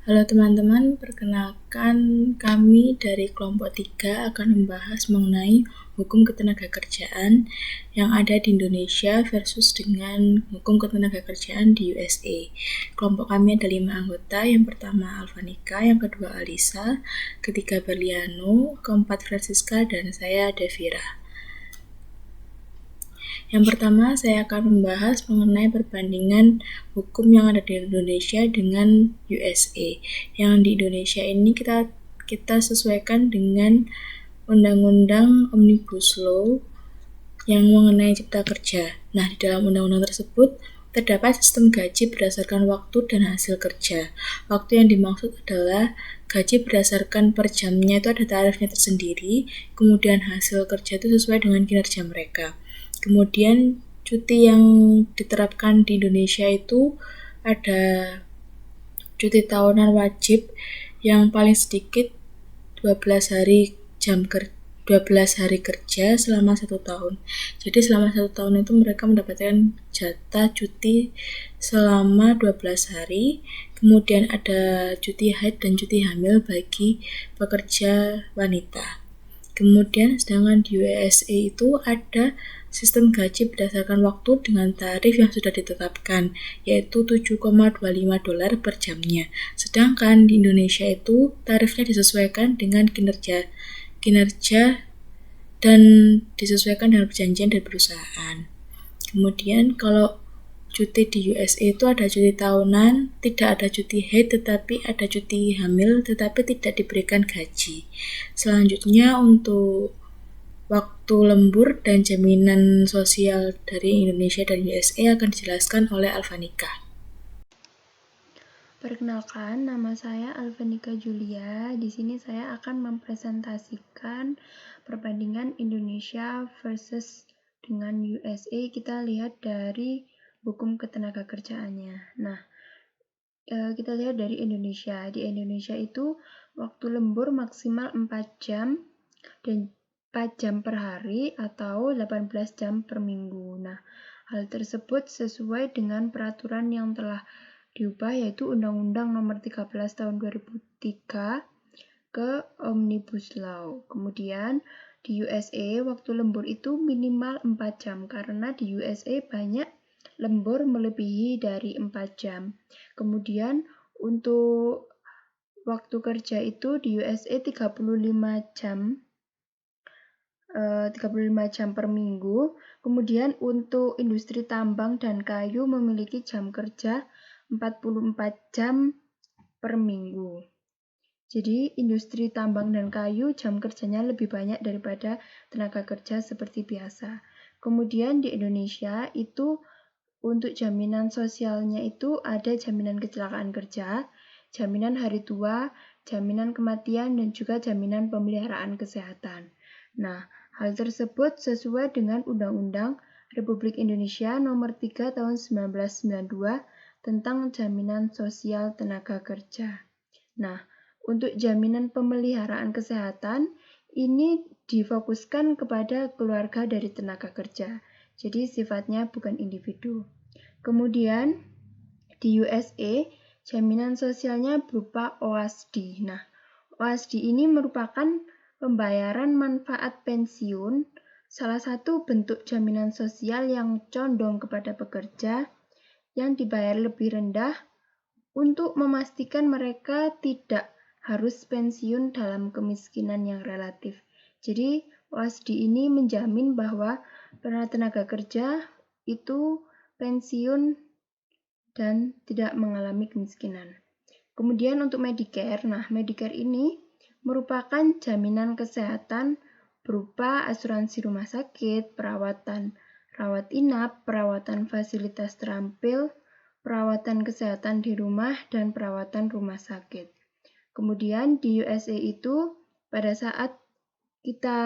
Halo teman-teman, perkenalkan kami dari kelompok 3 akan membahas mengenai hukum ketenagakerjaan yang ada di Indonesia versus dengan hukum ketenagakerjaan di USA. Kelompok kami ada 5 anggota, yang pertama Alvanika, yang kedua Alisa, ketiga Berliano, keempat Francisca, dan saya Devira. Yang pertama, saya akan membahas mengenai perbandingan hukum yang ada di Indonesia dengan USA. Yang di Indonesia ini kita sesuaikan dengan Undang-Undang Omnibus Law yang mengenai cipta kerja. Nah, di dalam undang-undang tersebut terdapat sistem gaji berdasarkan waktu dan hasil kerja. Waktu yang dimaksud adalah gaji berdasarkan per jamnya itu ada tarifnya tersendiri, kemudian hasil kerja itu sesuai dengan kinerja mereka. Kemudian cuti yang diterapkan di Indonesia itu ada cuti tahunan wajib yang paling sedikit 12 hari kerja selama 1 tahun. Jadi selama 1 tahun itu mereka mendapatkan jatah cuti selama 12 hari. Kemudian ada cuti haid dan cuti hamil bagi pekerja wanita. Kemudian sedangkan di USA itu ada sistem gaji berdasarkan waktu dengan tarif yang sudah ditetapkan, yaitu $7,25 per jamnya. Sedangkan di Indonesia itu tarifnya disesuaikan dengan kinerja dan disesuaikan dengan perjanjian dari perusahaan. Kemudian kalau cuti di USA itu ada cuti tahunan, tidak ada cuti haid tetapi ada cuti hamil tetapi tidak diberikan gaji. Selanjutnya untuk waktu lembur dan jaminan sosial dari Indonesia dan USA akan dijelaskan oleh Alvanika. Perkenalkan, nama saya Alvanika Julia. Di sini saya akan mempresentasikan perbandingan Indonesia versus dengan USA. Kita lihat dari hukum ketenagakerjaannya. Nah, kita lihat dari Indonesia. Di Indonesia itu waktu lembur maksimal 4 jam dan 4 jam per hari atau 18 jam per minggu. Nah, hal tersebut sesuai dengan peraturan yang telah diubah, yaitu Undang-Undang Nomor 13 Tahun 2003 ke Omnibus Law. Kemudian di USA waktu lembur itu minimal 4 jam karena di USA banyak lembur melebihi dari 4 jam. Kemudian untuk waktu kerja itu di USA 35 jam per minggu. Kemudian untuk industri tambang dan kayu memiliki jam kerja 44 jam per minggu. Jadi industri tambang dan kayu jam kerjanya lebih banyak daripada tenaga kerja seperti biasa. Kemudian di Indonesia itu untuk jaminan sosialnya itu ada jaminan kecelakaan kerja, jaminan hari tua, jaminan kematian, dan juga jaminan pemeliharaan kesehatan. Nah, hal tersebut sesuai dengan Undang-Undang Republik Indonesia Nomor 3 Tahun 1992 tentang jaminan sosial tenaga kerja. Nah, untuk jaminan pemeliharaan kesehatan ini difokuskan kepada keluarga dari tenaga kerja. Jadi sifatnya bukan individu. Kemudian di USA jaminan sosialnya berupa OASD. Nah, OASD ini merupakan pembayaran manfaat pensiun, salah satu bentuk jaminan sosial yang condong kepada pekerja yang dibayar lebih rendah untuk memastikan mereka tidak harus pensiun dalam kemiskinan yang relatif. Jadi, OASD ini menjamin bahwa para tenaga kerja itu pensiun dan tidak mengalami kemiskinan. Kemudian untuk Medicare, Medicare ini merupakan jaminan kesehatan berupa asuransi rumah sakit, perawatan rawat inap, perawatan fasilitas terampil, perawatan kesehatan di rumah, dan perawatan rumah sakit. Kemudian di USA itu pada saat kita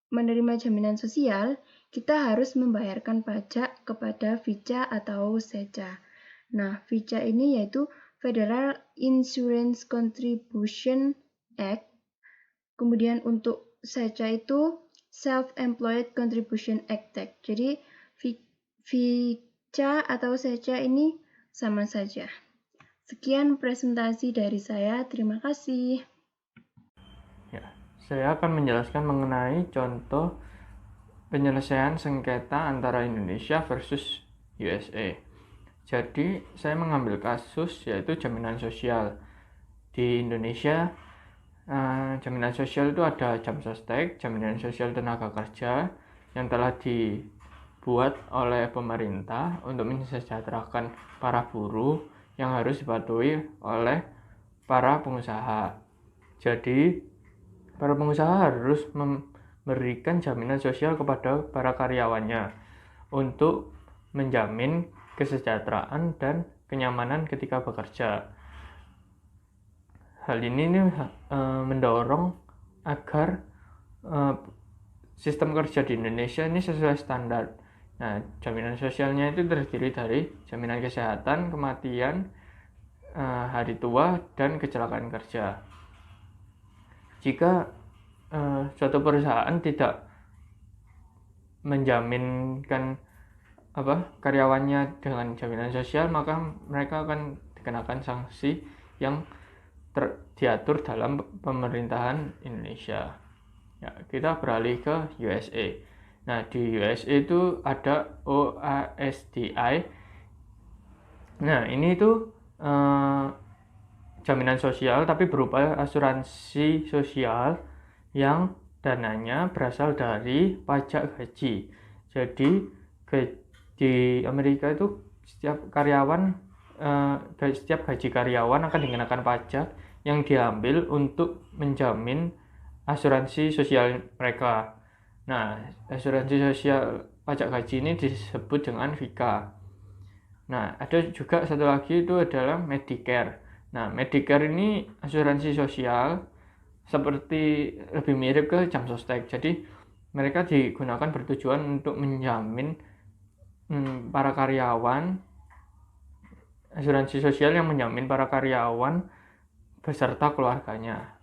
menerima jaminan sosial, kita harus membayarkan pajak kepada VICA atau SECA. Nah, VICA ini yaitu Federal Insurance Contribution Act. Kemudian untuk SECA itu Self-Employed Contribution Act. Jadi VICA atau SECA ini sama saja. Sekian presentasi dari saya, terima kasih. Ya, saya akan menjelaskan mengenai contoh penyelesaian sengketa antara Indonesia versus USA. Jadi, saya mengambil kasus yaitu jaminan sosial. Di Indonesia, jaminan sosial itu ada jam sostek, jaminan sosial tenaga kerja yang telah dibuat oleh pemerintah untuk mensejahterakan para buruh yang harus dipatuhi oleh para pengusaha. Jadi, para pengusaha harus memberikan jaminan sosial kepada para karyawannya untuk menjamin kesejahteraan dan kenyamanan ketika bekerja. Hal ini mendorong agar sistem kerja di Indonesia ini sesuai standar. Nah, jaminan sosialnya itu terdiri dari jaminan kesehatan, kematian, hari tua, dan kecelakaan kerja. Jika suatu perusahaan tidak menjaminkan karyawannya dengan jaminan sosial, maka mereka akan dikenakan sanksi yang diatur dalam pemerintahan Indonesia. Ya, kita beralih ke USA. Nah, di USA itu ada OASDI. Nah, ini itu jaminan sosial tapi berupa asuransi sosial yang dananya berasal dari pajak gaji. Jadi di Amerika itu setiap gaji karyawan akan dikenakan pajak yang diambil untuk menjamin asuransi sosial mereka. Nah, asuransi sosial pajak gaji ini disebut dengan VICA. Nah, ada juga satu lagi itu adalah Medicare. Nah, Medicare ini asuransi sosial seperti lebih mirip ke jam sostek. Jadi, mereka digunakan bertujuan untuk menjamin para karyawan, asuransi sosial yang menjamin para karyawan beserta keluarganya.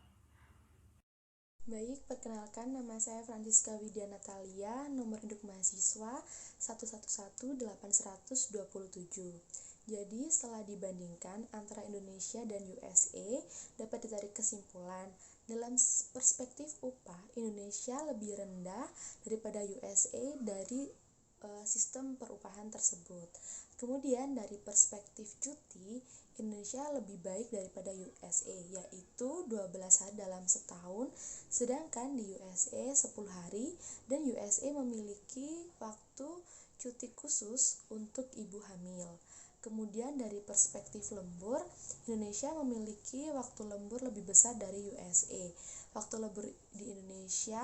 Baik, perkenalkan nama saya Francisca Widya Natalia, nomor induk mahasiswa 1118127. Jadi, setelah dibandingkan antara Indonesia dan USA, dapat ditarik kesimpulan dalam perspektif upah, Indonesia lebih rendah daripada USA dari sistem perupahan tersebut. Kemudian dari perspektif cuti, Indonesia lebih baik daripada USA, yaitu 12 hari dalam setahun, sedangkan di USA 10 hari, dan USA memiliki waktu cuti khusus untuk ibu hamil. Kemudian dari perspektif lembur, Indonesia memiliki waktu lembur lebih besar dari USA. Waktu lembur di Indonesia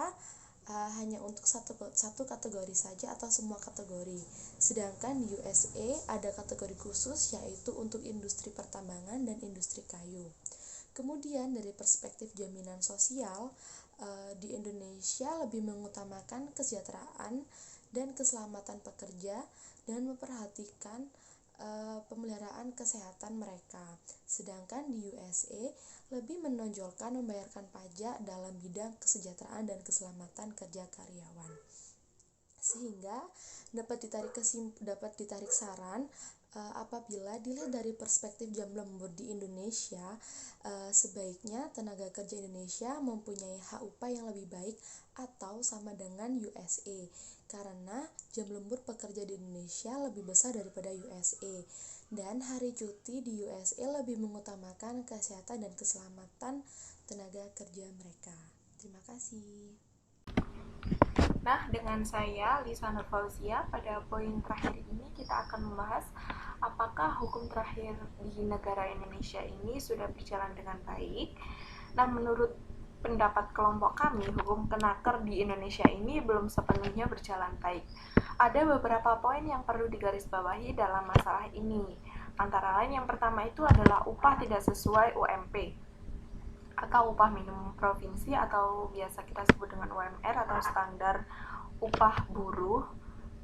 hanya untuk satu kategori saja atau semua kategori. Sedangkan di USA ada kategori khusus yaitu untuk industri pertambangan dan industri kayu. Kemudian dari perspektif jaminan sosial, di Indonesia lebih mengutamakan kesejahteraan dan keselamatan pekerja dan memperhatikan pemeliharaan kesehatan mereka. Sedangkan di USA lebih menonjolkan membayarkan pajak dalam bidang kesejahteraan dan keselamatan kerja karyawan. Sehingga dapat ditarik saran apabila dilihat dari perspektif jam lembur di Indonesia, sebaiknya tenaga kerja Indonesia mempunyai hak upah yang lebih baik atau sama dengan USA, karena jam lembur pekerja di Indonesia lebih besar daripada USA, dan hari cuti di USA lebih mengutamakan kesehatan dan keselamatan tenaga kerja mereka. Terima kasih. Nah, dengan saya, Lisa Nurfauzia, pada poin terakhir ini kita akan membahas apakah hukum terakhir di negara Indonesia ini sudah berjalan dengan baik. Nah, menurut pendapat kelompok kami, hukum kenaker di Indonesia ini belum sepenuhnya berjalan baik. Ada beberapa poin yang perlu digarisbawahi dalam masalah ini. Antara lain yang pertama itu adalah upah tidak sesuai UMP atau upah minimum provinsi atau biasa kita sebut dengan UMR atau standar upah buruh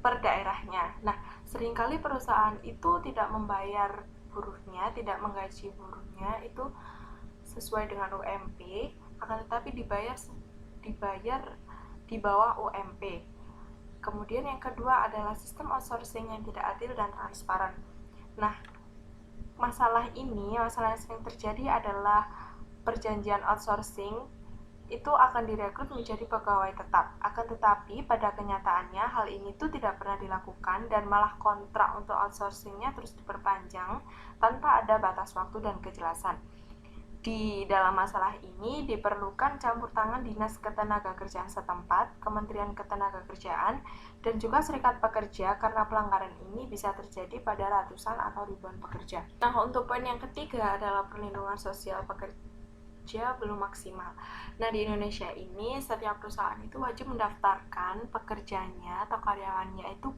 per daerahnya. Nah, seringkali perusahaan itu tidak membayar buruhnya, tidak menggaji buruhnya itu sesuai dengan UMP, akan tetapi dibayar di bawah UMP. Kemudian yang kedua adalah sistem outsourcing yang tidak adil dan transparan. Nah, masalah yang sering terjadi adalah perjanjian outsourcing itu akan direkrut menjadi pegawai tetap. Akan tetapi pada kenyataannya hal ini tuh tidak pernah dilakukan dan malah kontrak untuk outsourcingnya terus diperpanjang tanpa ada batas waktu dan kejelasan. Di dalam masalah ini diperlukan campur tangan Dinas Ketenagakerjaan setempat, Kementerian Ketenagakerjaan, dan juga serikat pekerja karena pelanggaran ini bisa terjadi pada ratusan atau ribuan pekerja. Nah, untuk poin yang ketiga adalah perlindungan sosial pekerja belum maksimal. Nah, di Indonesia ini setiap perusahaan itu wajib mendaftarkan pekerjanya atau karyawannya itu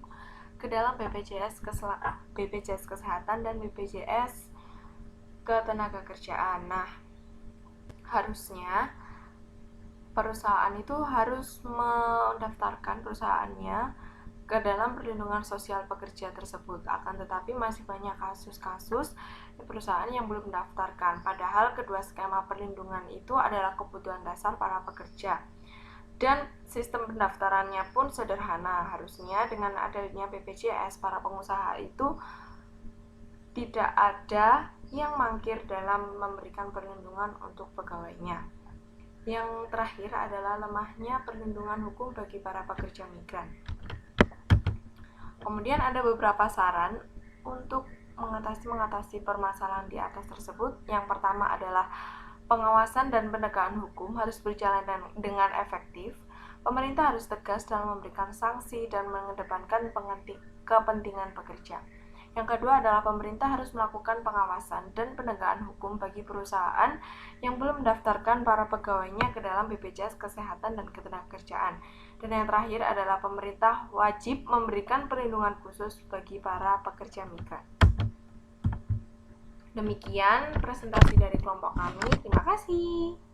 ke dalam BPJS Kesehatan dan BPJS Ketenagakerjaan. Nah, harusnya perusahaan itu harus mendaftarkan perusahaannya ke dalam perlindungan sosial pekerja tersebut. Akan tetapi masih banyak kasus-kasus perusahaan yang belum mendaftarkan, padahal kedua skema perlindungan itu adalah kebutuhan dasar para pekerja. Dan sistem pendaftarannya pun sederhana. Harusnya dengan adanya BPJS, para pengusaha itu tidak ada yang mangkir dalam memberikan perlindungan untuk pegawainya. Yang terakhir adalah lemahnya perlindungan hukum bagi para pekerja migran. Kemudian ada beberapa saran untuk mengatasi permasalahan di atas tersebut. Yang pertama adalah pengawasan dan penegakan hukum harus berjalan dengan efektif. Pemerintah harus tegas dalam memberikan sanksi dan mengedepankan kepentingan pekerja. Yang kedua adalah pemerintah harus melakukan pengawasan dan penegakan hukum bagi perusahaan yang belum mendaftarkan para pegawainya ke dalam BPJS Kesehatan dan Ketenagakerjaan. Dan yang terakhir adalah pemerintah wajib memberikan perlindungan khusus bagi para pekerja migran. Demikian presentasi dari kelompok kami. Terima kasih.